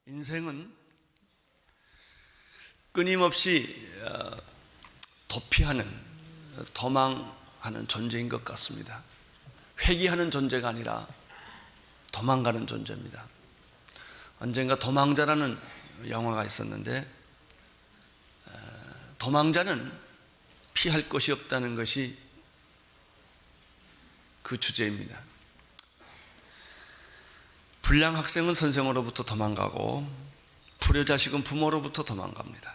인생은 끊임없이 도피하는, 도망하는 존재인 것 같습니다. 회귀하는 존재가 아니라 도망가는 존재입니다. 언젠가 도망자라는 영화가 있었는데, 도망자는 피할 곳이 없다는 것이 그 주제입니다. 불량 학생은 선생으로부터 도망가고 불효자식은 부모로부터 도망갑니다.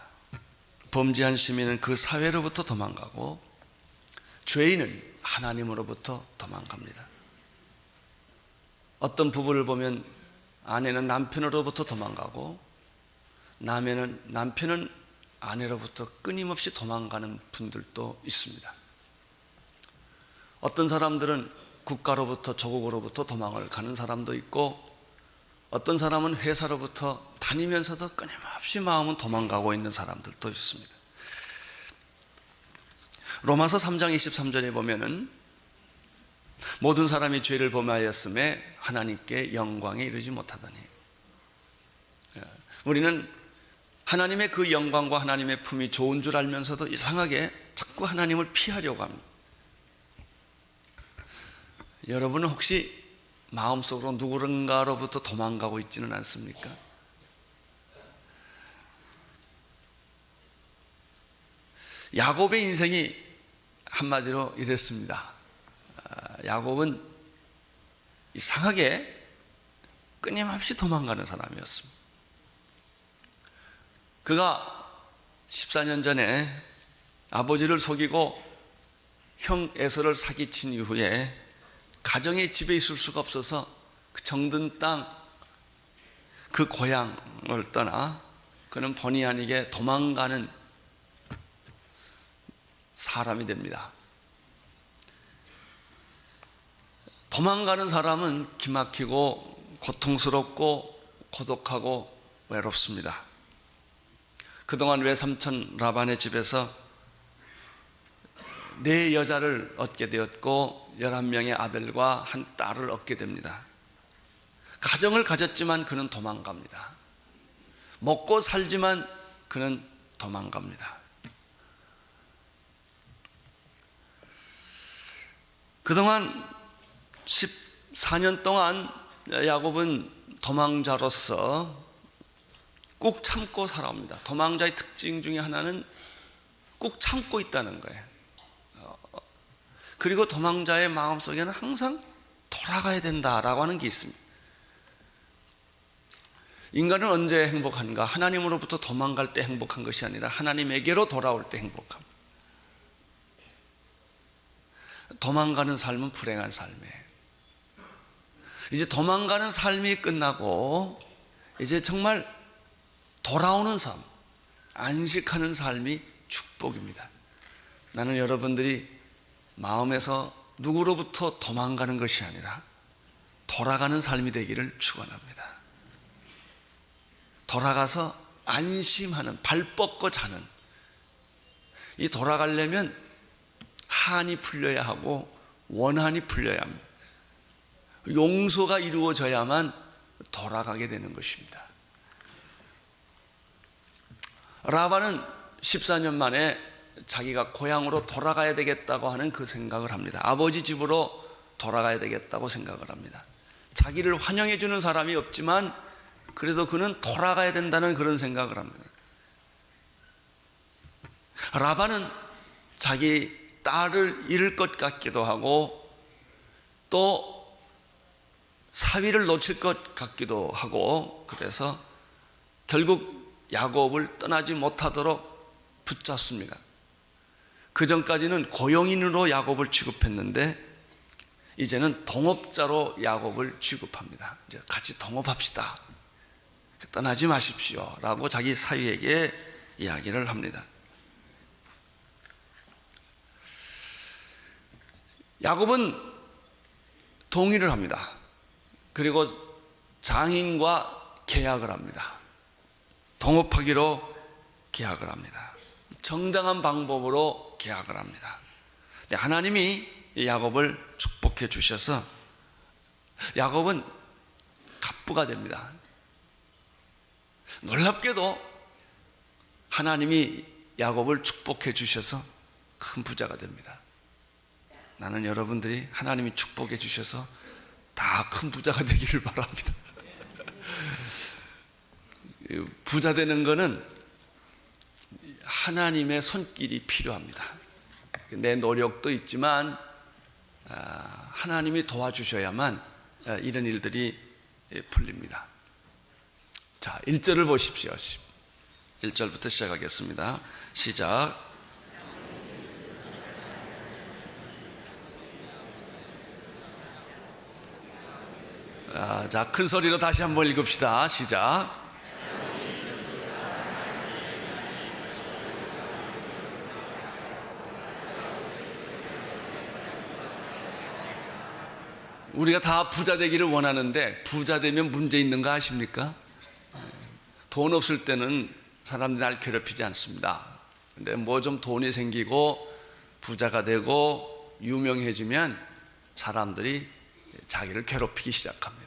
범죄한 시민은 그 사회로부터 도망가고 죄인은 하나님으로부터 도망갑니다. 어떤 부부를 보면 아내는 남편으로부터 도망가고 남편은 아내로부터 끊임없이 도망가는 분들도 있습니다. 어떤 사람들은 국가로부터 조국으로부터 도망을 가는 사람도 있고, 어떤 사람은 회사로부터 다니면서도 끊임없이 마음은 도망가고 있는 사람들도 있습니다. 로마서 3장 23절에 보면은 모든 사람이 죄를 범하였음에 하나님께 영광에 이르지 못하다니, 우리는 하나님의 그 영광과 하나님의 품이 좋은 줄 알면서도 이상하게 자꾸 하나님을 피하려고 합니다. 여러분은 혹시 마음속으로 누구른가로부터 도망가고 있지는 않습니까? 야곱의 인생이 한마디로 이랬습니다. 야곱은 이상하게 끊임없이 도망가는 사람이었습니다. 그가 14년 전에 아버지를 속이고 형 에서를 사기친 이후에 가정의 집에 있을 수가 없어서 그 정든 땅, 그 고향을 떠나 그는 본의 아니게 도망가는 사람이 됩니다. 도망가는 사람은 기막히고 고통스럽고 고독하고 외롭습니다. 그동안 외삼촌 라반의 집에서 4 여자를 얻게 되었고 11명의 아들과 한 딸을 얻게 됩니다. 가정을 가졌지만 그는 도망갑니다. 먹고 살지만 그는 도망갑니다. 그동안 14년 동안 야곱은 도망자로서 꾹 참고 살아옵니다. 도망자의 특징 중에 하나는 꾹 참고 있다는 거예요. 그리고 도망자의 마음속에는 항상 돌아가야 된다라고 하는 게 있습니다. 인간은 언제 행복한가? 하나님으로부터 도망갈 때 행복한 것이 아니라 하나님에게로 돌아올 때 행복합니다. 도망가는 삶은 불행한 삶이에요. 이제 도망가는 삶이 끝나고 이제 정말 돌아오는 삶, 안식하는 삶이 축복입니다. 나는 여러분들이 마음에서 누구로부터 도망가는 것이 아니라 돌아가는 삶이 되기를 축원합니다. 돌아가서 안심하는, 발 뻗고 자는, 이 돌아가려면 한이 풀려야 하고 원한이 풀려야 합니다. 용서가 이루어져야만 돌아가게 되는 것입니다. 라반은 14년 만에 자기가 고향으로 돌아가야 되겠다고 하는 그 생각을 합니다. 아버지 집으로 돌아가야 되겠다고 생각을 합니다. 자기를 환영해 주는 사람이 없지만 그래도 그는 돌아가야 된다는 그런 생각을 합니다. 라반은 자기 딸을 잃을 것 같기도 하고 또 사위를 놓칠 것 같기도 하고, 그래서 결국 야곱을 떠나지 못하도록 붙잡습니다. 그 전까지는 고용인으로 야곱을 취급했는데 이제는 동업자로 야곱을 취급합니다. 이제 같이 동업합시다. 떠나지 마십시오 라고 자기 사위에게 이야기를 합니다. 야곱은 동의를 합니다. 그리고 장인과 계약을 합니다. 동업하기로 계약을 합니다. 정당한 방법으로 계약을 합니다. 하나님이 야곱을 축복해 주셔서 야곱은 갑부가 됩니다. 놀랍게도 하나님이 야곱을 축복해 주셔서 큰 부자가 됩니다. 나는 여러분들이 하나님이 축복해 주셔서 다 큰 부자가 되기를 바랍니다. 부자 되는 것은 하나님의 손길이 필요합니다. 내 노력도 있지만 하나님이 도와주셔야만 이런 일들이 풀립니다. 자, 1절을 보십시오. 1절부터 시작하겠습니다. 시작. 자, 큰 소리로 다시 한번 읽읍시다. 시작. 우리가 다 부자 되기를 원하는데 부자 되면 문제 있는 거 아십니까? 돈 없을 때는 사람들이 날 괴롭히지 않습니다. 근데 뭐 좀 돈이 생기고 부자가 되고 유명해지면 사람들이 자기를 괴롭히기 시작합니다.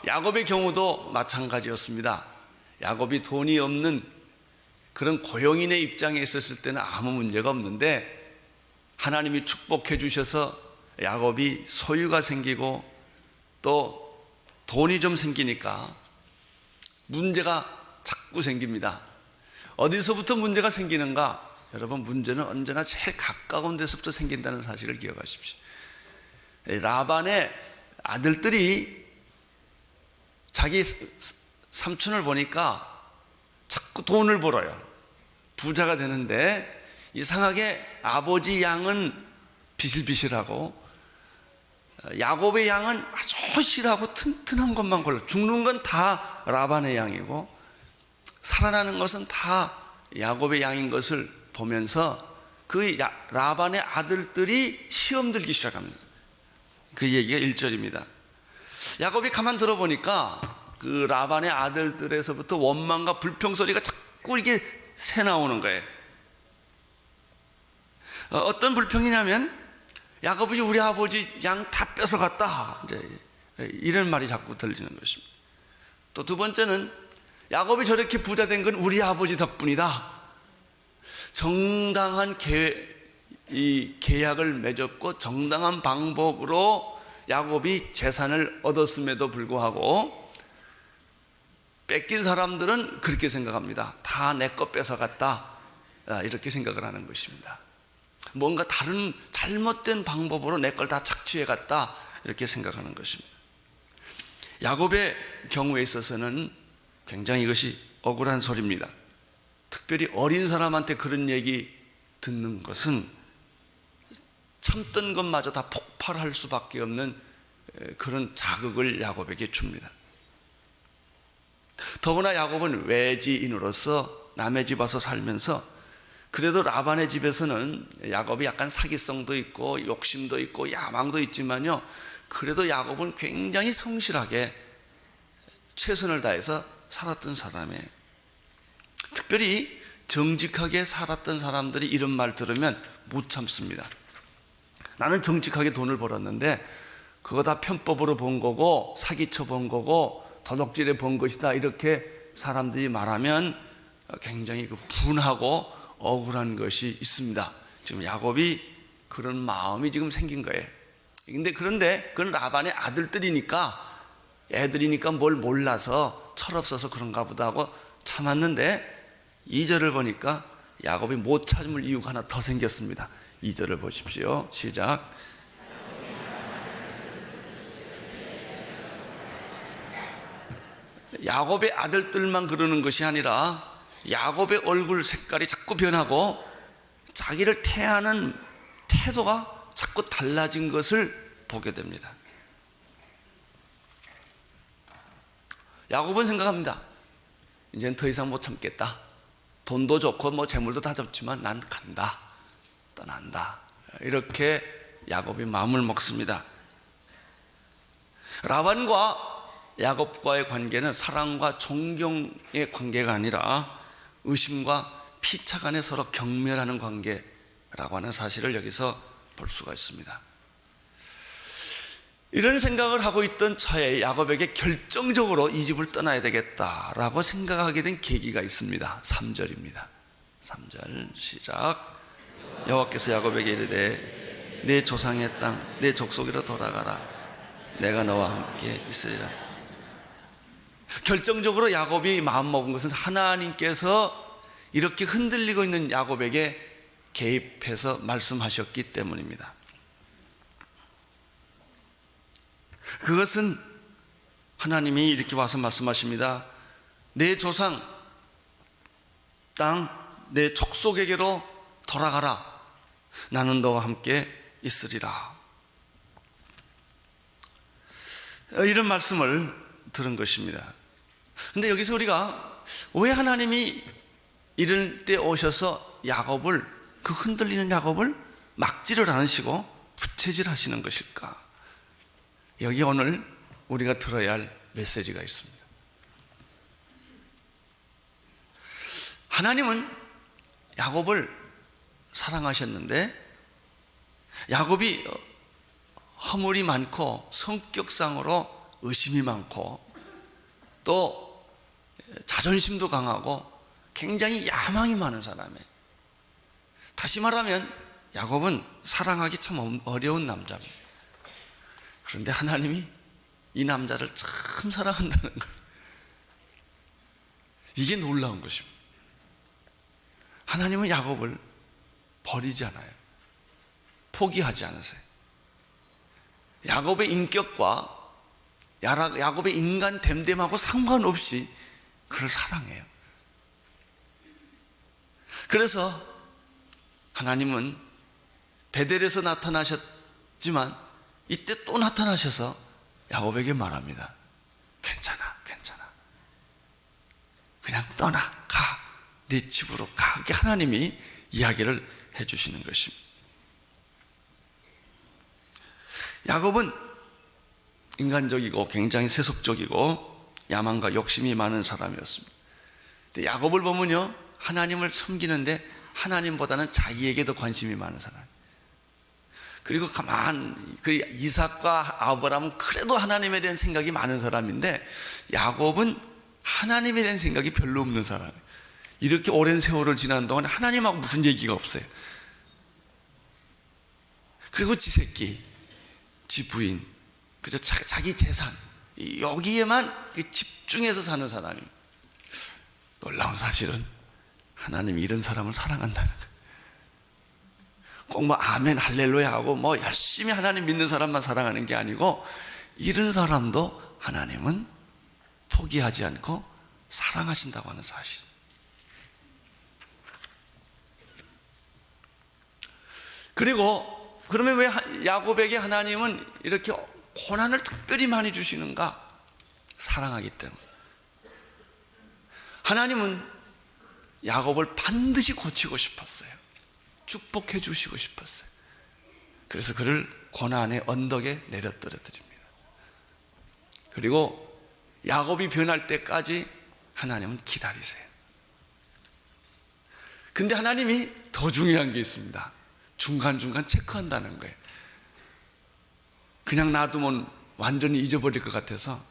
야곱의 경우도 마찬가지였습니다. 야곱이 돈이 없는 그런 고용인의 입장에 있었을 때는 아무 문제가 없는데 하나님이 축복해 주셔서 야곱이 소유가 생기고 또 돈이 좀 생기니까 문제가 자꾸 생깁니다. 어디서부터 문제가 생기는가? 여러분, 문제는 언제나 제일 가까운 데서부터 생긴다는 사실을 기억하십시오. 라반의 아들들이 자기 삼촌을 보니까 자꾸 돈을 벌어요. 부자가 되는데 이상하게 아버지 양은 비실비실하고 야곱의 양은 아주 실하고 튼튼한 것만 골라. 죽는 건 다 라반의 양이고 살아나는 것은 다 야곱의 양인 것을 보면서 그 라반의 아들들이 시험 들기 시작합니다. 그 얘기가 1절입니다. 야곱이 가만 들어보니까 그 라반의 아들들에서부터 원망과 불평소리가 자꾸 이게 새 나오는 거예요. 어떤 불평이냐면 야곱이 우리 아버지 양 다 뺏어갔다, 이제 이런 말이 자꾸 들리는 것입니다. 또 두 번째는 야곱이 저렇게 부자 된 건 우리 아버지 덕분이다. 정당한 계약을 맺었고 정당한 방법으로 야곱이 재산을 얻었음에도 불구하고 뺏긴 사람들은 그렇게 생각합니다. 다 내 것 뺏어갔다, 이렇게 생각을 하는 것입니다. 뭔가 다른 잘못된 방법으로 내 걸 다 착취해 갔다, 이렇게 생각하는 것입니다. 야곱의 경우에 있어서는 굉장히 이것이 억울한 소리입니다. 특별히 어린 사람한테 그런 얘기 듣는 것은 참던 것마저 다 폭발할 수밖에 없는 그런 자극을 야곱에게 줍니다. 더구나 야곱은 외지인으로서 남의 집 와서 살면서 그래도 라반의 집에서는 야곱이 약간 사기성도 있고 욕심도 있고 야망도 있지만요, 그래도 야곱은 굉장히 성실하게 최선을 다해서 살았던 사람이에요. 특별히 정직하게 살았던 사람들이 이런 말 들으면 못 참습니다. 나는 정직하게 돈을 벌었는데 그거 다 편법으로 번 거고 사기쳐 번 거고 도둑질해 본 것이다, 이렇게 사람들이 말하면 굉장히 분하고 억울한 것이 있습니다. 지금 야곱이 그런 마음이 지금 생긴 거예요. 그런데 그건 라반의 아들들이니까, 애들이니까 뭘 몰라서 철없어서 그런가 보다 하고 참았는데 2절을 보니까 야곱이 못 참을 이유가 하나 더 생겼습니다. 2절을 보십시오. 시작. 야곱의 아들들만 그러는 것이 아니라 야곱의 얼굴 색깔이 자꾸 변하고 자기를 태하는 태도가 자꾸 달라진 것을 보게 됩니다. 야곱은 생각합니다. 이제는 더 이상 못 참겠다. 돈도 좋고 뭐 재물도 다 좋지만 난 간다, 떠난다, 이렇게 야곱이 마음을 먹습니다. 라반과 야곱과의 관계는 사랑과 존경의 관계가 아니라 의심과 피차 간에 서로 경멸하는 관계라고 하는 사실을 여기서 볼 수가 있습니다. 이런 생각을 하고 있던 차에 야곱에게 결정적으로 이 집을 떠나야 되겠다라고 생각하게 된 계기가 있습니다. 3절입니다. 3절 시작. 여호와께서 야곱에게 이르되 내 조상의 땅 내 족속으로 돌아가라. 내가 너와 함께 있으리라. 결정적으로 야곱이 마음먹은 것은 하나님께서 이렇게 흔들리고 있는 야곱에게 개입해서 말씀하셨기 때문입니다. 그것은 하나님이 이렇게 와서 말씀하십니다. 내 조상 땅 내 족속에게로 돌아가라. 나는 너와 함께 있으리라. 이런 말씀을 들은 것입니다. 그런데 여기서 우리가 왜 하나님이 이럴 때 오셔서 야곱을, 그 흔들리는 야곱을 막지를 않으시고 부채질 하시는 것일까? 여기 오늘 우리가 들어야 할 메시지가 있습니다. 하나님은 야곱을 사랑하셨는데 야곱이 허물이 많고 성격상으로 의심이 많고 또 자존심도 강하고 굉장히 야망이 많은 사람이에요. 다시 말하면 야곱은 사랑하기 참 어려운 남자입니다. 그런데 하나님이 이 남자를 참 사랑한다는 것, 이게 놀라운 것입니다. 하나님은 야곱을 버리지 않아요. 포기하지 않으세요. 야곱의 인격과 야곱의 인간 됨됨하고 상관없이 그를 사랑해요. 그래서 하나님은 베델에서 나타나셨지만 이때 또 나타나셔서 야곱에게 말합니다. 괜찮아. 그냥 떠나, 가. 네 집으로 가. 그렇게 하나님이 이야기를 해주시는 것입니다. 야곱은 인간적이고 굉장히 세속적이고 야망과 욕심이 많은 사람이었습니다. 근데 야곱을 보면요, 하나님을 섬기는데 하나님보다는 자기에게 더 관심이 많은 사람. 그리고 그 이삭과 아브라함은 그래도 하나님에 대한 생각이 많은 사람인데 야곱은 하나님에 대한 생각이 별로 없는 사람이에요. 이렇게 오랜 세월을 지난 동안 하나님하고 무슨 얘기가 없어요. 그리고 지 새끼, 지 부인, 그저 자기 재산, 여기에만 집중해서 사는 사람이에요. 놀라운 사실은 하나님이 이런 사람을 사랑한다는 거예요. 꼭 뭐 아멘 할렐루야 하고 뭐 열심히 하나님 믿는 사람만 사랑하는 게 아니고 이런 사람도 하나님은 포기하지 않고 사랑하신다고 하는 사실. 그리고 그러면 왜 야곱에게 하나님은 이렇게 고난을 특별히 많이 주시는가? 사랑하기 때문에. 하나님은 야곱을 반드시 고치고 싶었어요. 축복해 주시고 싶었어요. 그래서 그를 고난의 언덕에 내려떨어뜨립니다. 그리고 야곱이 변할 때까지 하나님은 기다리세요. 근데 하나님이 더 중요한 게 있습니다. 중간중간 체크한다는 거예요. 그냥 놔두면 완전히 잊어버릴 것 같아서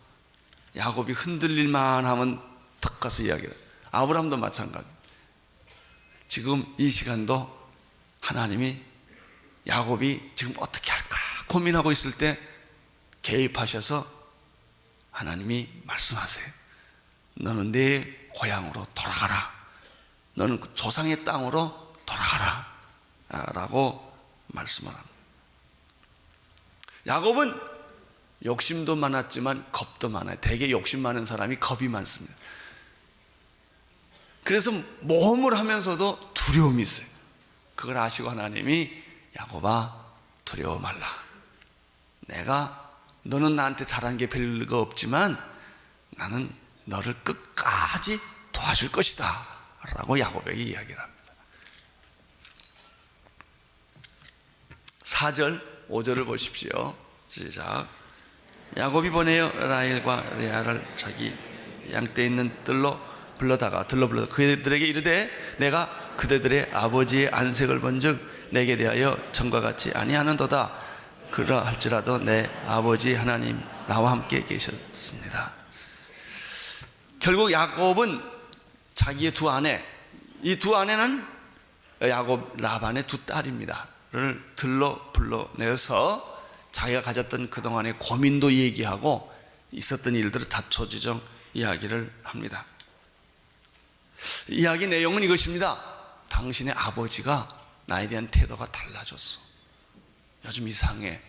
야곱이 흔들릴만 하면 턱 가서 이야기를 해요. 아브라함도 마찬가지. 지금 이 시간도 하나님이 야곱이 지금 어떻게 할까 고민하고 있을 때 개입하셔서 하나님이 말씀하세요. 너는 내 고향으로 돌아가라. 너는 그 조상의 땅으로 돌아가라 라고 말씀을 합니다. 야곱은 욕심도 많았지만 겁도 많아요. 되게 욕심 많은 사람이 겁이 많습니다. 그래서 모험을 하면서도 두려움이 있어요. 그걸 아시고 하나님이 야곱아 두려워 말라. 너는 나한테 잘한 게 별거 없지만 나는 너를 끝까지 도와줄 것이다 라고 야곱에게 이야기를 합니다. 4절 5절을 보십시오. 시작. 야곱이 보내어 라헬과 레아를 자기 양떼 있는 들로 불러다가 그들에게 이르되 내가 그대들의 아버지의 안색을 본즉 내게 대하여 전과 같이 아니하는도다. 그러할지라도 내 아버지 하나님 나와 함께 계셨습니다. 결국 야곱은 자기의 두 아내, 이 두 아내는 야곱 라반의 두 딸입니다.를 불러내서 자기가 가졌던 그동안의 고민도 얘기하고 있었던 일들을 자초지종 이야기를 합니다. 이야기 내용은 이것입니다. 당신의 아버지가 나에 대한 태도가 달라졌어. 요즘 이상해.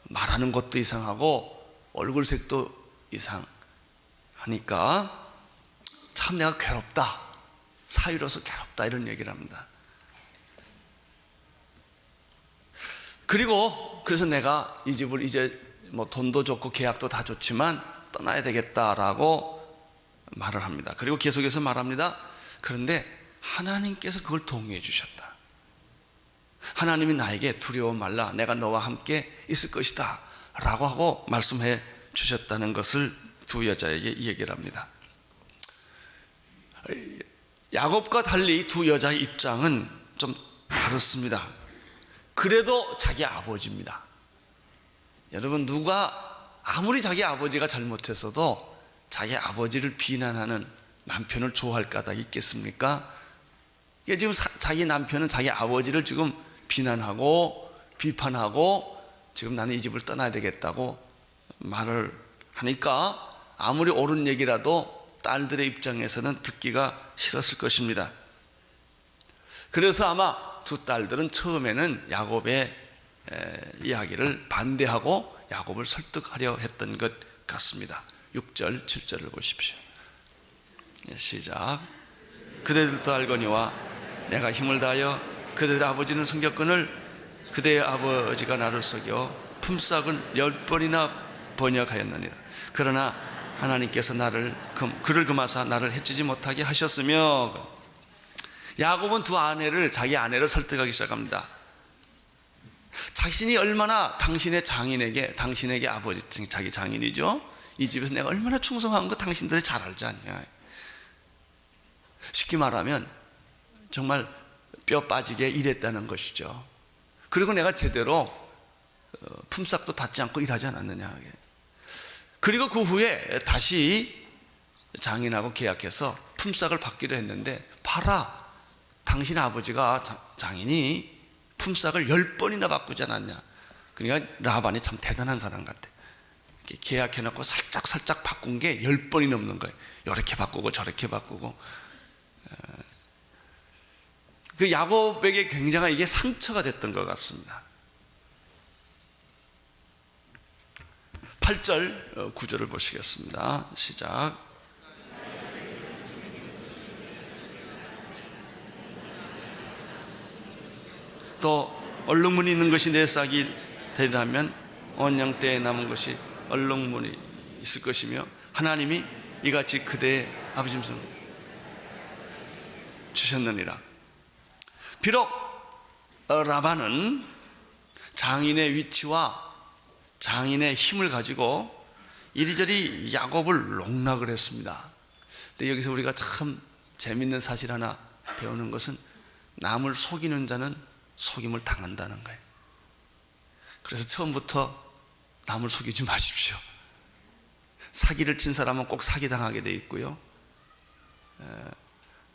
말하는 것도 이상하고 얼굴색도 이상하니까 참 내가 괴롭다. 사위로서 괴롭다. 이런 얘기를 합니다. 그리고 그래서 내가 이 집을 이제 뭐 돈도 좋고 계약도 다 좋지만 떠나야 되겠다라고 말을 합니다. 그리고 계속해서 말합니다. 그런데 하나님께서 그걸 동의해 주셨다. 하나님이 나에게 두려워 말라, 내가 너와 함께 있을 것이다 라고 하고 말씀해 주셨다는 것을 두 여자에게 얘기를 합니다. 야곱과 달리 두 여자의 입장은 좀 다릅니다. 그래도 자기 아버지입니다. 여러분, 누가 아무리 자기 아버지가 잘못했어도 자기 아버지를 비난하는 남편을 좋아할 까닭이 있겠습니까? 지금 자기 남편은 자기 아버지를 지금 비난하고 비판하고 지금 나는 이 집을 떠나야 되겠다고 말을 하니까 아무리 옳은 얘기라도 딸들의 입장에서는 듣기가 싫었을 것입니다. 그래서 아마 두 딸들은 처음에는 야곱의 이야기를 반대하고 야곱을 설득하려 했던 것 같습니다. 6절, 7절을 보십시오. 시작. 그대들도 알거니와 내가 힘을 다하여 그대의 아버지는 성격근을 그대의 아버지가 나를 속여 품삯은 10번이나 번역하였느니라. 그러나 하나님께서 그를 금하사 나를 해치지 못하게 하셨으며. 야곱은 두 아내를, 자기 아내를 설득하기 시작합니다. 자신이 얼마나 당신에게 아버지, 자기 장인이죠, 이 집에서 내가 얼마나 충성한 거 당신들이 잘 알지 않냐. 쉽게 말하면 정말 뼈 빠지게 일했다는 것이죠. 그리고 내가 제대로 품삯도 받지 않고 일하지 않았느냐. 그리고 그 후에 다시 장인하고 계약해서 품삯을 받기로 했는데, 봐라, 당신 아버지가 장인이 품삯을 10번이나 바꾸지 않았냐. 그러니까 라반이 참 대단한 사람 같아. 계약해놓고 살짝 바꾼 게 10번이 넘는 거예요. 이렇게 바꾸고 저렇게 바꾸고. 그 야곱에게 굉장히 이게 상처가 됐던 것 같습니다. 8절, 9절을 보시겠습니다. 시작. 또 얼룩무늬 있는 것이 내 싹이 되리라면 온영 때에 남은 것이 얼룩무늬 있을 것이며 하나님이 이같이 그대의 아버지 음성 주셨느니라. 비록 라반은 장인의 위치와 장인의 힘을 가지고 이리저리 야곱을 농락을 했습니다. 근데 여기서 우리가 참 재밌는 사실 하나 배우는 것은 남을 속이는 자는 속임을 당한다는 거예요. 그래서 처음부터 남을 속이지 마십시오. 사기를 친 사람은 꼭 사기당하게 돼 있고요,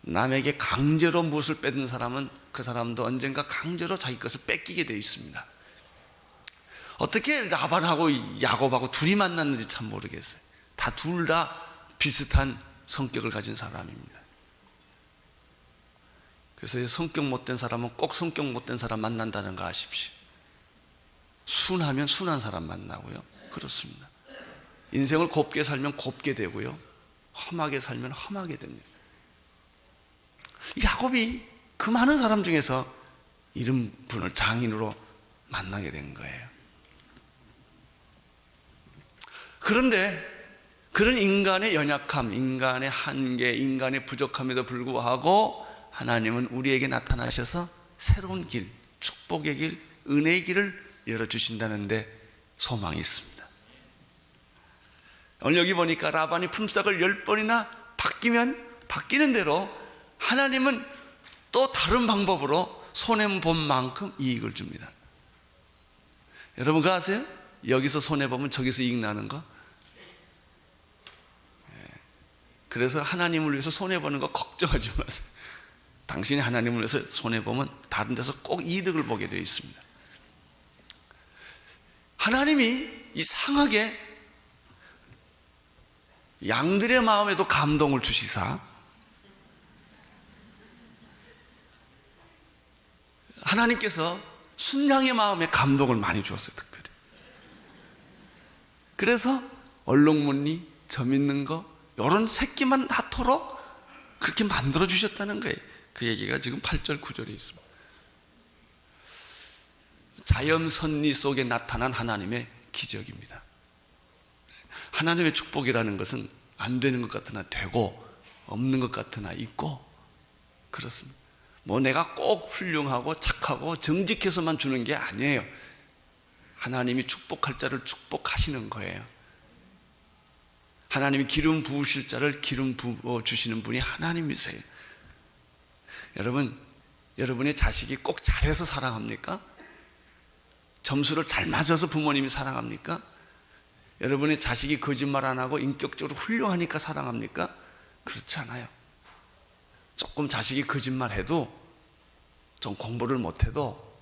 남에게 강제로 무엇을 뺏는 사람은 그 사람도 언젠가 강제로 자기 것을 뺏기게 돼 있습니다. 어떻게 라반하고 야곱하고 둘이 만났는지 참 모르겠어요. 둘 다 비슷한 성격을 가진 사람입니다. 그래서 성격 못된 사람은 꼭 성격 못된 사람 만난다는 거 아십시오. 순하면 순한 사람 만나고요, 그렇습니다. 인생을 곱게 살면 곱게 되고요, 험하게 살면 험하게 됩니다. 야곱이 그 많은 사람 중에서 이런 분을 장인으로 만나게 된 거예요. 그런데 그런 인간의 연약함, 인간의 한계, 인간의 부족함에도 불구하고 하나님은 우리에게 나타나셔서 새로운 길, 축복의 길, 은혜의 길을 열어주신다는데 소망이 있습니다. 오늘 여기 보니까 라반이 품삯을 10번이나 바뀌는 대로 하나님은 또 다른 방법으로 손해본 만큼 이익을 줍니다. 여러분 그거 아세요? 여기서 손해보면 저기서 이익 나는 거. 그래서 하나님을 위해서 손해보는 거 걱정하지 마세요. 당신이 하나님을 위해서 손해보면 다른 데서 꼭 이득을 보게 되어 있습니다. 하나님이 이상하게 양들의 마음에도 감동을 주시사 하나님께서 순양의 마음에 감동을 많이 주었어요. 특별히. 그래서 얼룩무늬, 점 있는 거 이런 새끼만 낳도록 그렇게 만들어 주셨다는 거예요. 그 얘기가 지금 8절 9절에 있습니다. 자연선리 속에 나타난 하나님의 기적입니다. 하나님의 축복이라는 것은 안 되는 것 같으나 되고 없는 것 같으나 있고 그렇습니다. 뭐 내가 꼭 훌륭하고 착하고 정직해서만 주는 게 아니에요. 하나님이 축복할 자를 축복하시는 거예요. 하나님이 기름 부으실 자를 기름 부어 주시는 분이 하나님이세요. 여러분, 여러분의 자식이 꼭 잘해서 사랑합니까? 점수를 잘 맞아서 부모님이 사랑합니까? 여러분의 자식이 거짓말 안 하고 인격적으로 훌륭하니까 사랑합니까? 그렇지 않아요. 조금 자식이 거짓말해도, 좀 공부를 못해도,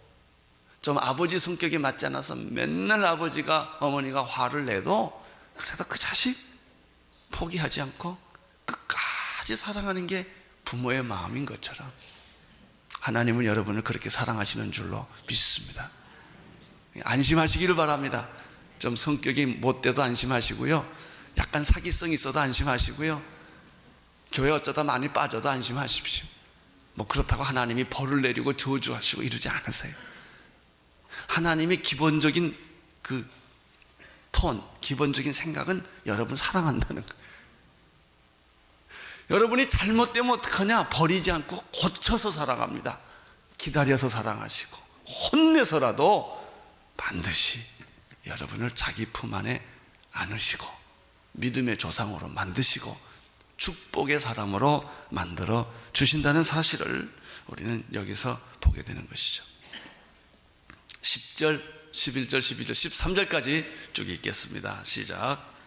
좀 아버지 성격에 맞지 않아서 맨날 아버지가 어머니가 화를 내도 그래도 그 자식 포기하지 않고 끝까지 사랑하는 게 부모의 마음인 것처럼 하나님은 여러분을 그렇게 사랑하시는 줄로 믿습니다. 안심하시기를 바랍니다. 좀 성격이 못돼도 안심하시고요, 약간 사기성이 있어도 안심하시고요, 교회 어쩌다 많이 빠져도 안심하십시오. 뭐 그렇다고 하나님이 벌을 내리고 저주하시고 이러지 않으세요. 하나님의 기본적인 그 톤, 기본적인 생각은 여러분 사랑한다는 거예요. 여러분이 잘못되면 어떡하냐? 버리지 않고 고쳐서 사랑합니다. 기다려서 사랑하시고 혼내서라도 반드시 여러분을 자기 품 안에 안으시고 믿음의 조상으로 만드시고 축복의 사람으로 만들어 주신다는 사실을 우리는 여기서 보게 되는 것이죠. 10절, 11절, 12절, 13절까지 쭉 읽겠습니다. 시작.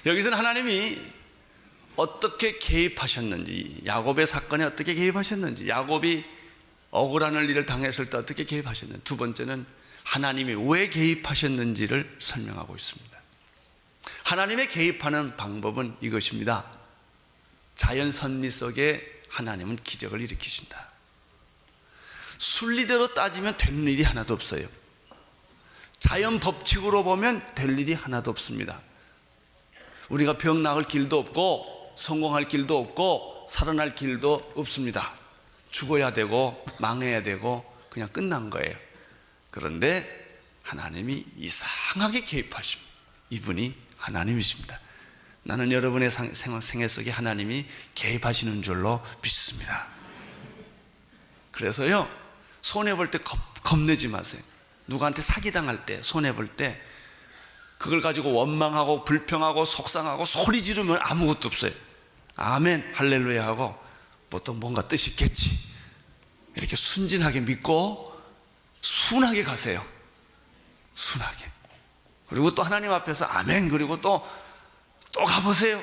여기서는 하나님이 어떻게 개입하셨는지, 야곱의 사건에 어떻게 개입하셨는지, 야곱이 억울한 일을 당했을 때 어떻게 개입하셨는지, 두 번째는 하나님이 왜 개입하셨는지를 설명하고 있습니다. 하나님의 개입하는 방법은 이것입니다. 자연 선미 속에 하나님은 기적을 일으키신다. 순리대로 따지면 될 일이 하나도 없어요. 자연 법칙으로 보면 될 일이 하나도 없습니다. 우리가 병 나을 길도 없고 성공할 길도 없고 살아날 길도 없습니다. 죽어야 되고 망해야 되고 그냥 끝난 거예요. 그런데 하나님이 이상하게 개입하십니다. 이분이 하나님이십니다. 나는 여러분의 생애 속에 하나님이 개입하시는 줄로 믿습니다. 그래서요, 손해볼 때 겁내지 마세요. 누구한테 사기당할 때, 손해볼 때 그걸 가지고 원망하고 불평하고 속상하고 소리 지르면 아무것도 없어요. 아멘 할렐루야 하고 보통 뭔가 뜻이 있겠지, 이렇게 순진하게 믿고 순하게 가세요. 순하게. 그리고 또 하나님 앞에서 아멘, 그리고 또 가보세요.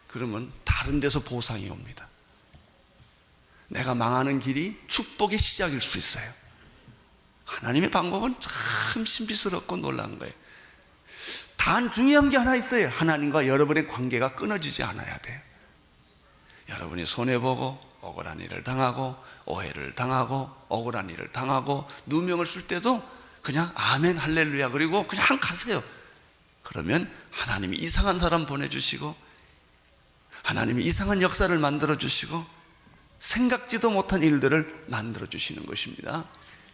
그러면 다른 데서 보상이 옵니다. 내가 망하는 길이 축복의 시작일 수 있어요. 하나님의 방법은 참 신비스럽고 놀라운 거예요. 단 중요한 게 하나 있어요. 하나님과 여러분의 관계가 끊어지지 않아야 돼요. 여러분이 손해보고 억울한 일을 당하고 오해를 당하고 억울한 일을 당하고 누명을 쓸 때도 그냥 아멘 할렐루야 그리고 그냥 가세요. 그러면 하나님이 이상한 사람 보내주시고 하나님이 이상한 역사를 만들어 주시고 생각지도 못한 일들을 만들어 주시는 것입니다.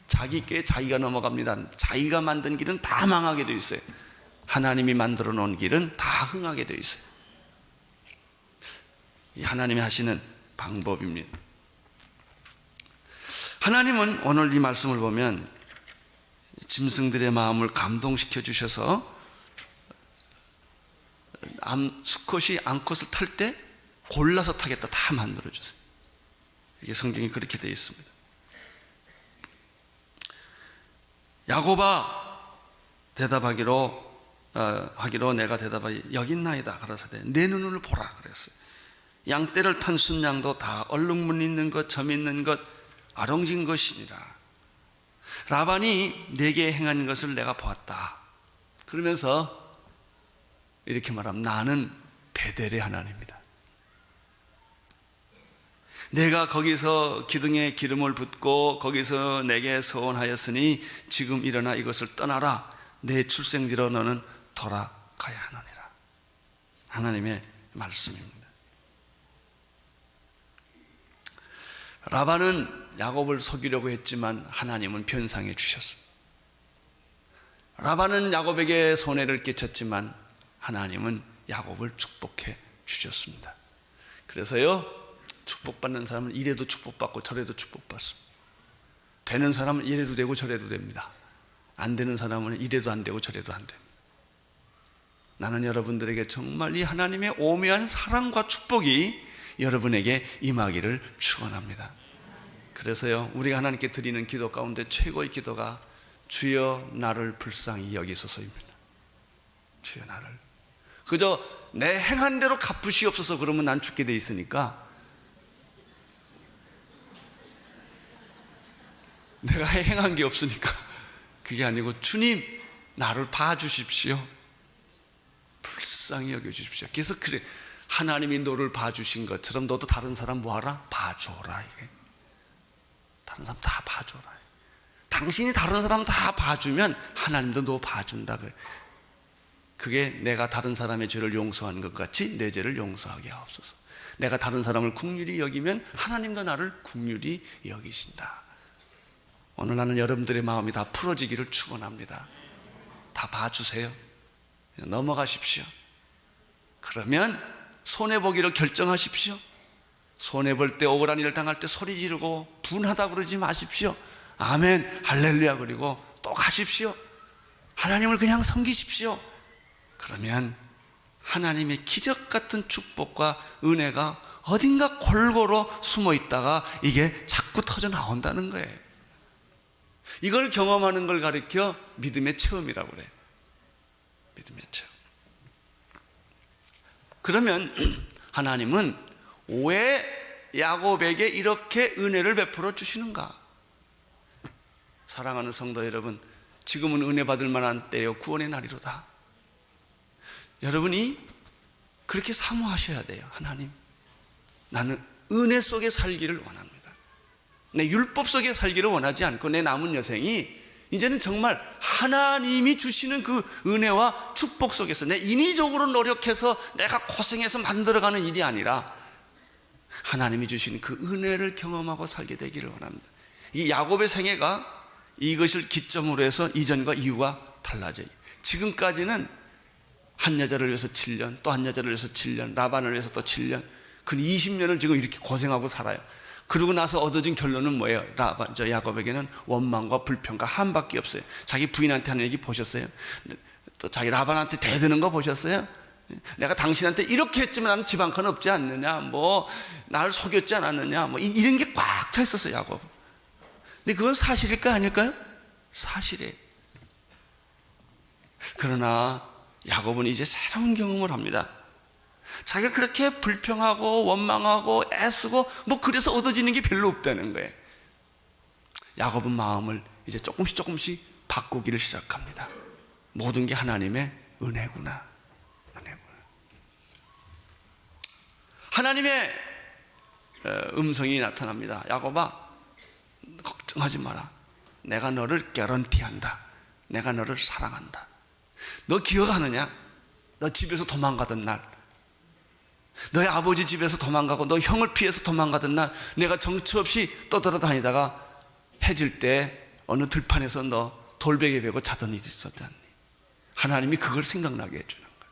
자기 꾀에 자기가 넘어갑니다. 자기가 만든 길은 다 망하게 되어 있어요. 하나님이 만들어 놓은 길은 다 흥하게 되어 있어요. 이 하나님이 하시는 방법입니다. 하나님은 오늘 이 말씀을 보면 짐승들의 마음을 감동시켜 주셔서 수컷이 암컷을 탈 때 골라서 타겠다 다 만들어 주세요. 이게 성경이 그렇게 되어 있습니다. 야곱아 하기로 내가 대답하기 여기 있나이다 가라사대 내 눈을 보라 그랬어요. 양떼를 탄 순양도 다 얼룩무늬 있는 것, 점 있는 것, 아롱진 것이니라. 라반이 내게 행한 것을 내가 보았다. 그러면서 이렇게 말하면 나는 베델의 하나님이다. 내가 거기서 기둥에 기름을 붓고 거기서 내게 서원하였으니 지금 일어나 이것을 떠나라. 내 출생지로 너는 돌아가야 하느니라. 하나님의 말씀입니다. 라반은 야곱을 속이려고 했지만 하나님은 변상해 주셨습니다. 라반은 야곱에게 손해를 끼쳤지만 하나님은 야곱을 축복해 주셨습니다. 그래서요, 축복받는 사람은 이래도 축복받고 저래도 축복받습니다. 되는 사람은 이래도 되고 저래도 됩니다. 안 되는 사람은 이래도 안 되고 저래도 안 됩니다. 나는 여러분들에게 정말 이 하나님의 오묘한 사랑과 축복이 여러분에게 임하기를 축원합니다. 그래서요, 우리가 하나님께 드리는 기도 가운데 최고의 기도가 주여 나를 불쌍히 여기소서입니다. 주여 나를 그저 내 행한 대로 갚으시옵소서 그러면 난 죽게 돼 있으니까 내가 행한 게 없으니까 그게 아니고 주님 나를 봐주십시오. 불쌍히 여겨주십시오. 그래서 그래 하나님이 너를 봐주신 것처럼 너도 다른 사람 뭐하라? 봐줘라. 이게 다른 사람 다 봐줘라. 당신이 다른 사람 다 봐주면 하나님도 너 봐준다. 그게 내가 다른 사람의 죄를 용서하는 것 같이 내 죄를 용서하게 하옵소서. 내가 다른 사람을 긍휼히 여기면 하나님도 나를 긍휼히 여기신다. 오늘 나는 여러분들의 마음이 다 풀어지기를 축원합니다. 다 봐주세요. 넘어가십시오. 그러면 손해보기를 결정하십시오. 손해볼 때 억울한 일을 당할 때 소리 지르고 분하다 그러지 마십시오. 아멘 할렐루야 그리고 또 가십시오. 하나님을 그냥 섬기십시오. 그러면 하나님의 기적 같은 축복과 은혜가 어딘가 골고루 숨어 있다가 이게 자꾸 터져 나온다는 거예요. 이걸 경험하는 걸 가리켜 믿음의 체험이라고 그래요. 믿음의 체험. 그러면 하나님은 왜 야곱에게 이렇게 은혜를 베풀어 주시는가? 사랑하는 성도 여러분, 지금은 은혜 받을 만한 때요 구원의 날이로다. 여러분이 그렇게 사모하셔야 돼요. 하나님, 나는 은혜 속에 살기를 원합니다. 내 율법 속에 살기를 원하지 않고 내 남은 여생이 이제는 정말 하나님이 주시는 그 은혜와 축복 속에서 내 인위적으로 노력해서 내가 고생해서 만들어가는 일이 아니라 하나님이 주신 그 은혜를 경험하고 살게 되기를 원합니다. 이 야곱의 생애가 이것을 기점으로 해서 이전과 이후가 달라져요. 지금까지는 한 여자를 위해서 7년, 또 한 여자를 위해서 7년, 라반을 위해서 또 7년, 그 20년을 지금 이렇게 고생하고 살아요. 그러고 나서 얻어진 결론은 뭐예요? 야곱에게는 원망과 불평과 한밖에 없어요. 자기 부인한테 하는 얘기 보셨어요? 또 자기 라반한테 대드는 거 보셨어요? 내가 당신한테 이렇게 했지만 나는 집 한 칸 없지 않느냐, 뭐 나를 속였지 않았느냐, 뭐 이런 게 꽉 차 있었어요, 야곱. 근데 그건 사실일까 아닐까요? 사실이에요. 그러나 야곱은 이제 새로운 경험을 합니다. 자기가 그렇게 불평하고 원망하고 애쓰고 뭐 그래서 얻어지는 게 별로 없다는 거예요. 야곱은 마음을 이제 조금씩 바꾸기를 시작합니다. 모든 게 하나님의 은혜구나. 하나님의 음성이 나타납니다. 야곱아, 걱정하지 마라. 내가 너를 개런티한다. 내가 너를 사랑한다. 너 기억하느냐? 너 집에서 도망가던 날 너희 아버지 집에서 도망가고 너 형을 피해서 도망가던 날 내가 정처 없이 떠돌아다니다가 해질 때 어느 들판에서 너 돌베개 베고 자던 일이 있었지 않니? 하나님이 그걸 생각나게 해주는 거야.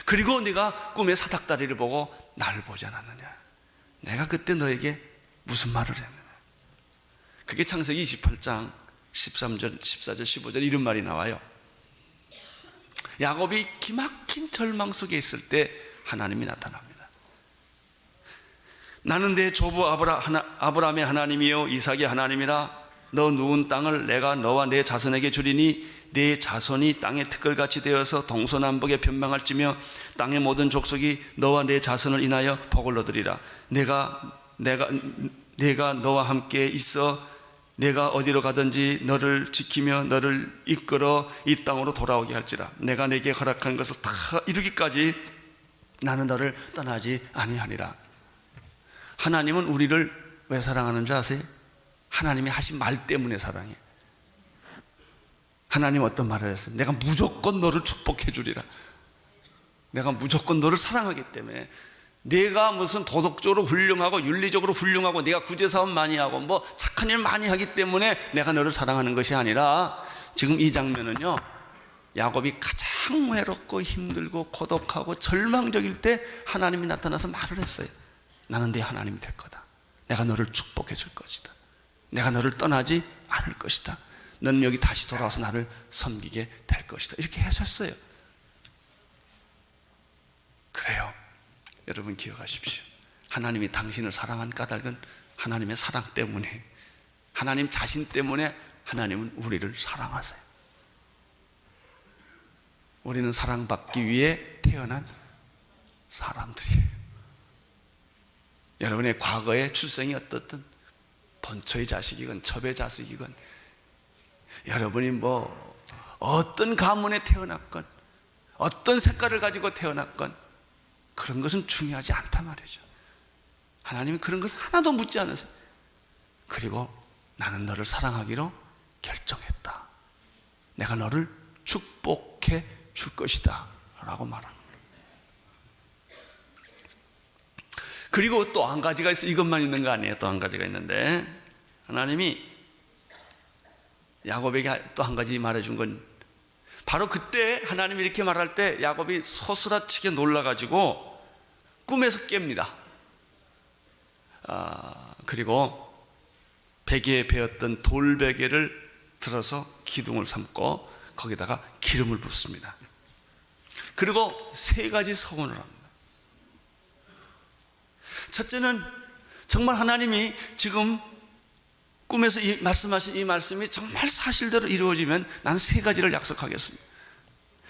그리고 네가 꿈에 사닥다리를 보고 나를 보지 않았느냐? 내가 그때 너에게 무슨 말을 했느냐? 그게 창세기 28장 13절, 14절, 15절 이런 말이 나와요. 야곱이 기막힌 절망 속에 있을 때 하나님이 나타납니다. 나는 내 조부 아브라함의 하나님이요 이삭의 하나님이라. 너 누운 땅을 내가 너와 내 자손에게 주리니 내 자손이 땅의 티끌같이 되어서 동서남북에 변방할지며 땅의 모든 족속이 너와 내 자손을 인하여 복을 얻으리라. 내가 너와 함께 있어 내가 어디로 가든지 너를 지키며 너를 이끌어 이 땅으로 돌아오게 할지라. 내가 내게 허락한 것을 다 이루기까지 나는 너를 떠나지 아니하리라. 하나님은 우리를 왜 사랑하는 줄 아세요? 하나님이 하신 말 때문에 사랑해. 하나님 어떤 말을 했어요? 내가 무조건 너를 축복해 주리라. 내가 무조건 너를 사랑하기 때문에. 내가 무슨 도덕적으로 훌륭하고 윤리적으로 훌륭하고 네가 구제사업 많이 하고 뭐 착한 일 많이 하기 때문에 내가 너를 사랑하는 것이 아니라, 지금 이 장면은요, 야곱이 가장 외롭고 힘들고 고독하고 절망적일 때 하나님이 나타나서 말을 했어요. 나는 네 하나님이 될 거다. 내가 너를 축복해 줄 것이다. 내가 너를 떠나지 않을 것이다. 너는 여기 다시 돌아와서 나를 섬기게 될 것이다. 이렇게 하셨어요. 그래요. 여러분 기억하십시오. 하나님이 당신을 사랑한 까닭은 하나님의 사랑 때문에, 하나님 자신 때문에 하나님은 우리를 사랑하세요. 우리는 사랑받기 위해 태어난 사람들이에요. 여러분의 과거의 출생이 어떻든 본처의 자식이건 첩의 자식이건, 여러분이 뭐 어떤 가문에 태어났건 어떤 색깔을 가지고 태어났건 그런 것은 중요하지 않단 말이죠. 하나님은 그런 것을 하나도 묻지 않으세요. 그리고 나는 너를 사랑하기로 결정했다. 내가 너를 축복해 줄 것이다 라고 말합니다. 그리고 또 한 가지가 있어요. 이것만 있는 거 아니에요. 또 한 가지가 있는데, 하나님이 야곱에게 또 한 가지 말해준 건, 바로 그때 하나님이 이렇게 말할 때 야곱이 소스라치게 놀라가지고 꿈에서 깹니다. 그리고 베개에 베었던 돌베개를 들어서 기둥을 삼고 거기다가 기름을 붓습니다. 그리고 세 가지 서원을 합니다. 첫째는 정말 하나님이 지금 꿈에서 말씀하신 이 말씀이 정말 사실대로 이루어지면 나는 세 가지를 약속하겠습니다.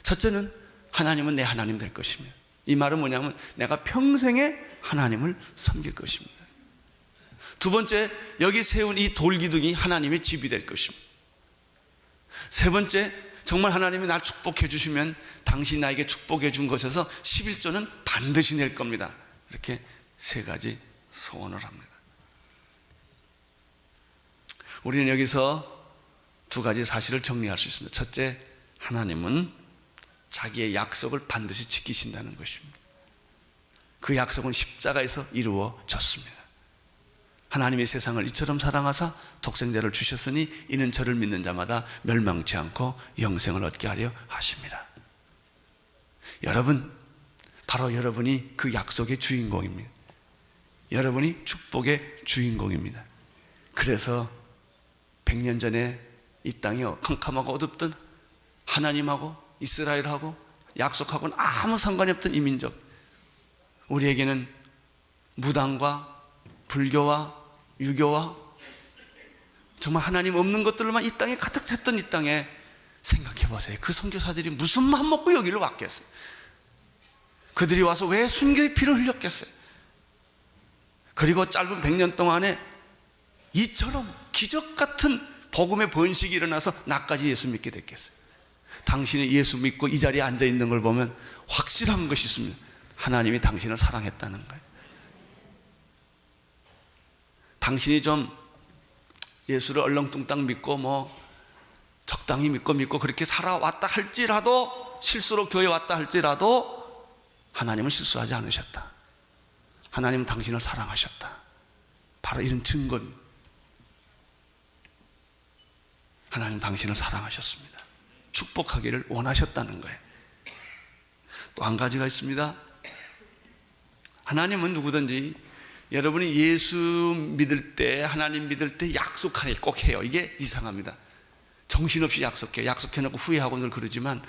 첫째는 하나님은 내 하나님 될 것입니다. 이 말은 뭐냐면 내가 평생에 하나님을 섬길 것입니다. 두 번째, 여기 세운 이 돌기둥이 하나님의 집이 될 것입니다. 세 번째, 정말 하나님이 날 축복해 주시면 당신이 나에게 축복해 준 것에서 11조는 반드시 낼 겁니다. 이렇게 세 가지 소원을 합니다. 우리는 여기서 두 가지 사실을 정리할 수 있습니다. 첫째, 하나님은 자기의 약속을 반드시 지키신다는 것입니다. 그 약속은 십자가에서 이루어졌습니다. 하나님이 세상을 이처럼 사랑하사 독생자를 주셨으니 이는 저를 믿는 자마다 멸망치 않고 영생을 얻게 하려 하십니다. 여러분, 바로 여러분이 그 약속의 주인공입니다. 여러분이 축복의 주인공입니다. 그래서 100년 전에 이 땅이 캄캄하고 어둡던 하나님하고 이스라엘하고 약속하고는 아무 상관이 없던 이 민족, 우리에게는 무당과 불교와 유교와 정말 하나님 없는 것들로만 이 땅에 가득 찼던 이 땅에, 생각해 보세요. 그 선교사들이 무슨 맘 먹고 여기를 왔겠어요? 그들이 와서 왜 순교의 피를 흘렸겠어요? 그리고 짧은 100년 동안에 이처럼 기적 같은 복음의 번식이 일어나서 나까지 예수 믿게 됐겠어요? 당신이 예수 믿고 이 자리에 앉아 있는 걸 보면 확실한 것이 있습니다. 하나님이 당신을 사랑했다는 거예요. 당신이 좀 예수를 얼렁뚱땅 믿고 뭐 적당히 믿고 그렇게 살아왔다 할지라도, 실수로 교회 왔다 할지라도 하나님은 실수하지 않으셨다. 하나님은 당신을 사랑하셨다. 바로 이런 증거입니다. 하나님 당신을 사랑하셨습니다. 축복하기를 원하셨다는 거예요. 또 한 가지가 있습니다. 하나님은 누구든지 여러분이 예수 믿을 때, 하나님 믿을 때 약속하길 꼭 해요. 이게 이상합니다. 정신없이 약속해요. 약속해놓고 후회하고 늘 그러지만,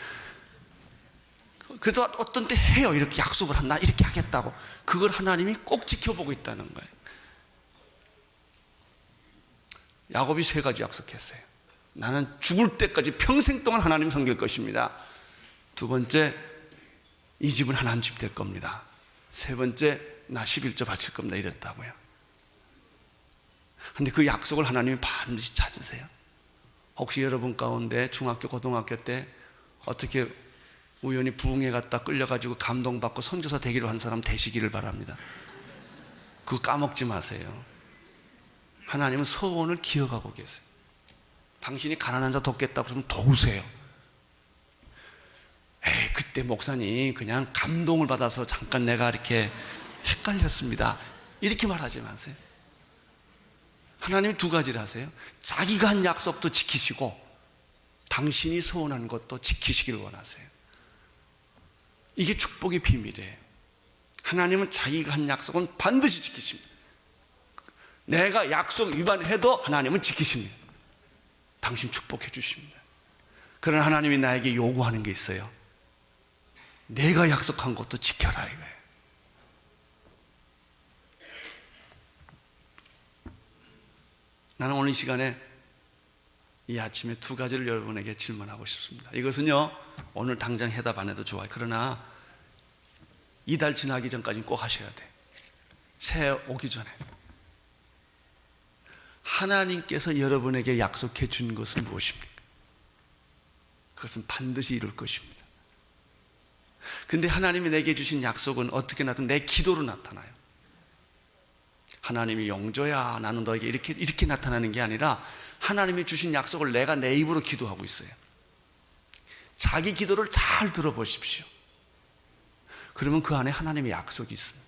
그래도 어떤 때 해요. 이렇게 약속을 한다. 이렇게 하겠다고. 그걸 하나님이 꼭 지켜보고 있다는 거예요. 야곱이 3가지 약속했어요. 나는 죽을 때까지 평생 동안 하나님 섬길 것입니다. 2번째, 이 집은 하나님 집 될 겁니다. 3번째, 나 11조 바칠 겁니다. 이랬다고요. 근데 그 약속을 하나님이 반드시 찾으세요. 혹시 여러분 가운데 중학교, 고등학교 때 어떻게 우연히 부흥회 갔다 끌려가지고 감동받고 선교사 되기로 한 사람 되시기를 바랍니다. 그거 까먹지 마세요. 하나님은 소원을 기억하고 계세요. 당신이 가난한 자 돕겠다고 그러면 도우세요. 에이, 그때 목사님 그냥 감동을 받아서 잠깐 내가 이렇게 헷갈렸습니다. 이렇게 말하지 마세요. 하나님이 2가지를 하세요. 자기가 한 약속도 지키시고 당신이 소원한 것도 지키시길 원하세요. 이게 축복의 비밀이에요. 하나님은 자기가 한 약속은 반드시 지키십니다. 내가 약속 위반해도 하나님은 지키십니다. 당신 축복해 주십니다. 그러나 하나님이 나에게 요구하는 게 있어요. 내가 약속한 것도 지켜라 이거예요. 나는 오늘 이 시간에 이 아침에 2가지를 여러분에게 질문하고 싶습니다. 이것은요, 오늘 당장 해답 안 해도 좋아요. 그러나 이달 지나기 전까지는 꼭 하셔야 돼요. 새해 오기 전에. 하나님께서 여러분에게 약속해 준 것은 무엇입니까? 그것은 반드시 이룰 것입니다. 근데 하나님이 내게 주신 약속은 어떻게 나타나요? 내 기도로 나타나요. 하나님이 용조야 나는 너에게 이렇게 나타나는 게 아니라 하나님이 주신 약속을 내가 내 입으로 기도하고 있어요. 자기 기도를 잘 들어보십시오. 그러면 그 안에 하나님의 약속이 있습니다.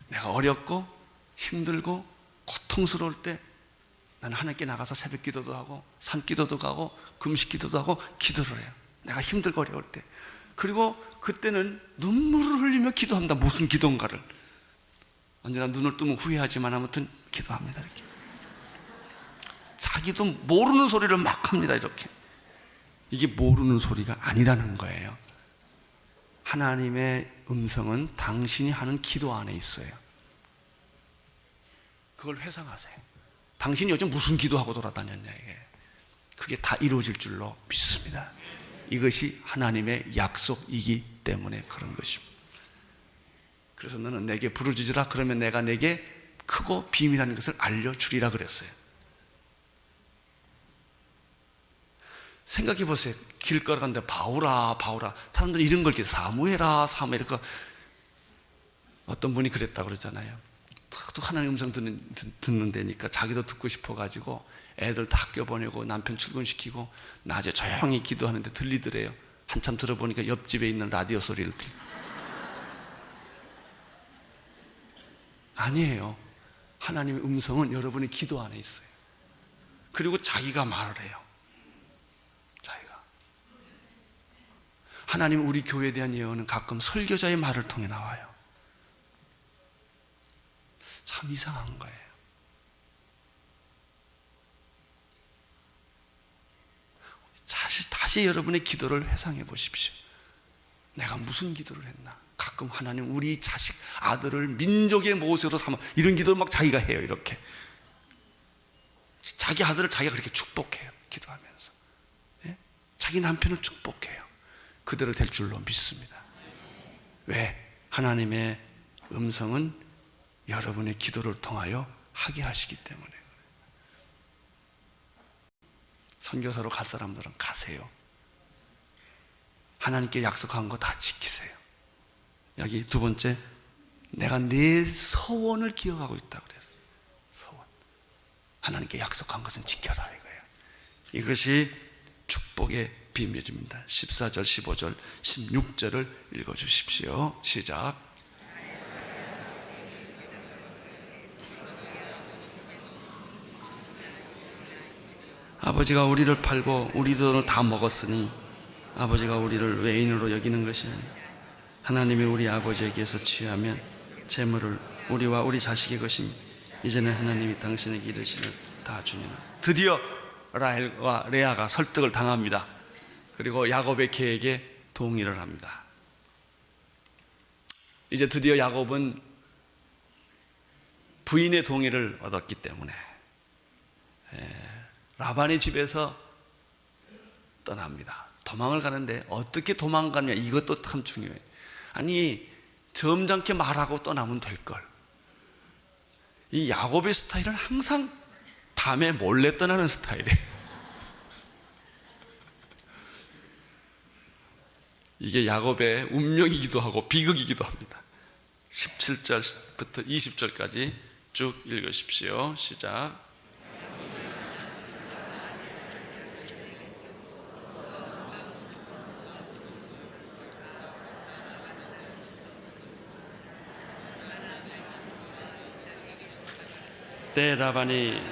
내가 어렵고 힘들고 고통스러울 때 나는 하나님께 나가서 새벽 기도도 하고 산 기도도 가고 금식 기도도 하고 기도를 해요. 내가 힘들고 어려울 때. 그리고 그때는 눈물을 흘리며 기도합니다. 무슨 기도인가를. 언제나 눈을 뜨면 후회하지만 아무튼 기도합니다. 이렇게. 자기도 모르는 소리를 막 합니다. 이렇게. 이게 모르는 소리가 아니라는 거예요. 하나님의 음성은 당신이 하는 기도 안에 있어요. 그걸 회상하세요. 당신이 요즘 무슨 기도하고 돌아다녔냐 이게. 그게 다 이루어질 줄로 믿습니다. 이것이 하나님의 약속이기 때문에 그런 것입니다. 그래서 너는 내게 부르짖으라. 그러면 내가 내게 크고 비밀한 것을 알려주리라 그랬어요. 생각해 보세요. 길 걸어가는데 바오라 바오라. 사람들이 이런 걸 사무해라 사무해라. 어떤 분이 그랬다고 그러잖아요. 또 하나님 음성 듣는 데니까 자기도 듣고 싶어가지고 애들 다 학교 보내고 남편 출근시키고 낮에 조용히 기도하는데 들리더래요. 한참 들어보니까 옆집에 있는 라디오 소리를 아니에요. 하나님의 음성은 여러분의 기도 안에 있어요. 그리고 자기가 말을 해요. 자기가. 하나님 우리 교회에 대한 예언은 가끔 설교자의 말을 통해 나와요. 참 이상한 거예요. 다시 여러분의 기도를 회상해 보십시오. 내가 무슨 기도를 했나? 가끔 하나님 우리 자식 아들을 민족의 모세로 삼아 이런 기도를 막 자기가 해요. 이렇게 자기 아들을 자기가 그렇게 축복해요. 기도하면서. 예? 자기 남편을 축복해요. 그대로 될 줄로 믿습니다. 왜? 하나님의 음성은 여러분의 기도를 통하여 하게 하시기 때문에. 선교사로 갈 사람들은 가세요. 하나님께 약속한 거 다 지키세요. 여기 2번째, 내가 내 서원을 기억하고 있다고 그랬어요. 서원. 하나님께 약속한 것은 지켜라 이거예요. 이것이 축복의 비밀입니다. 14절, 15절, 16절을 읽어주십시오. 시작. 아버지가 우리를 팔고 우리 돈을 다 먹었으니 아버지가 우리를 외인으로 여기는 것이 아니라 하나님이 우리 아버지에게서 취하면 재물을 우리와 우리 자식의 것이니 이제는 하나님이 당신에게 이르시면 다 주니라. 드디어 라헬과 레아가 설득을 당합니다. 그리고 야곱의 계획에 동의를 합니다. 이제 드디어 야곱은 부인의 동의를 얻었기 때문에 라반의 집에서 떠납니다. 도망을 가는데 어떻게 도망가느냐, 이것도 참 중요해요. 아니, 점잖게 말하고 떠나면 될걸. 이 야곱의 스타일은 항상 밤에 몰래 떠나는 스타일이에요. 이게 야곱의 운명이기도 하고 비극이기도 합니다. 17절부터 20절까지 쭉 읽으십시오. 시작. 때 라반이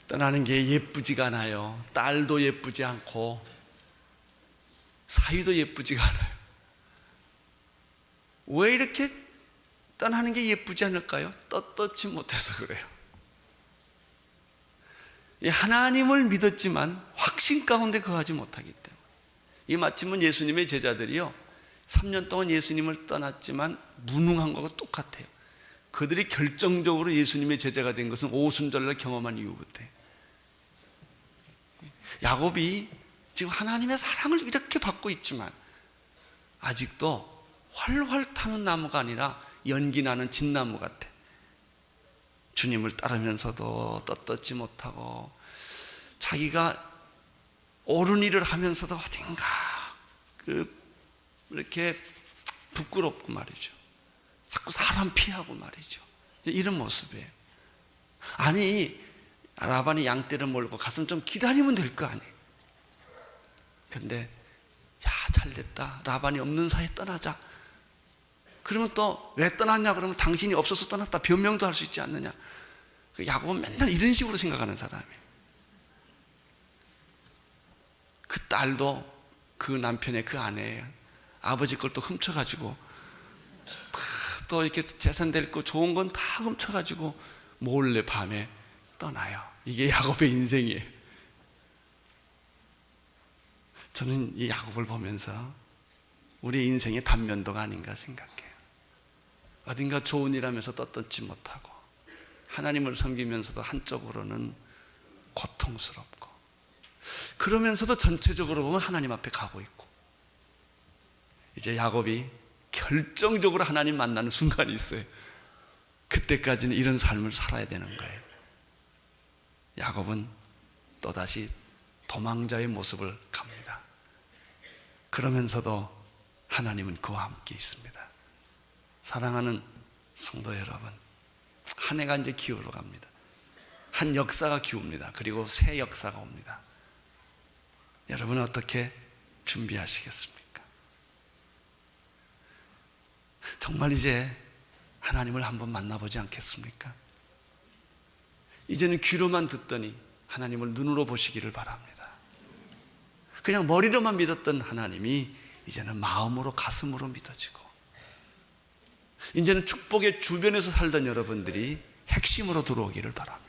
떠나는 게 예쁘지가 않아요. 딸도 예쁘지 않고 사위도 예쁘지가 않아요. 왜 이렇게 떠나는 게 예쁘지 않을까요? 떳떳지 못해서 그래요. 하나님을 믿었지만 확신 가운데 거하지 못하기 때문에. 이 마침은 예수님의 제자들이요, 3년 동안 예수님을 떠났지만 무능한 것과 똑같아요. 그들이 결정적으로 예수님의 제자가 된 것은 오순절날 경험한 이후부터예요. 야곱이 지금 하나님의 사랑을 이렇게 받고 있지만 아직도 활활 타는 나무가 아니라 연기 나는 진나무 같아. 주님을 따르면서도 떳떳지 못하고 자기가 옳은 일을 하면서도 어딘가 이렇게 부끄럽고 말이죠. 자꾸 사람 피하고 말이죠. 이런 모습이에요. 아니, 라반이 양떼를 몰고 가서 좀 기다리면 될 거 아니에요. 근데 야, 잘됐다, 라반이 없는 사이에 떠나자. 그러면 또 왜 떠났냐 그러면 당신이 없어서 떠났다 변명도 할 수 있지 않느냐. 야곱은 맨날 이런 식으로 생각하는 사람이에요. 그 딸도 그 남편의 그 아내예요. 아버지 걸 또 훔쳐가지고 또 이렇게 재산 될 거 좋은 건 다 훔쳐가지고 몰래 밤에 떠나요. 이게 야곱의 인생이에요. 저는 이 야곱을 보면서 우리 인생의 단면도가 아닌가 생각해요. 어딘가 좋은 일 하면서 떳떳지 못하고 하나님을 섬기면서도 한쪽으로는 고통스럽고 그러면서도 전체적으로 보면 하나님 앞에 가고 있고. 이제 야곱이 결정적으로 하나님 만나는 순간이 있어요. 그때까지는 이런 삶을 살아야 되는 거예요. 야곱은 또다시 도망자의 모습을 갑니다. 그러면서도 하나님은 그와 함께 있습니다. 사랑하는 성도 여러분, 한 해가 이제 기울어 갑니다. 한 역사가 기웁니다. 그리고 새 역사가 옵니다. 여러분은 어떻게 준비하시겠습니까? 정말 이제 하나님을 한번 만나보지 않겠습니까? 이제는 귀로만 듣더니 하나님을 눈으로 보시기를 바랍니다. 그냥 머리로만 믿었던 하나님이 이제는 마음으로, 가슴으로 믿어지고, 이제는 축복의 주변에서 살던 여러분들이 핵심으로 들어오기를 바랍니다.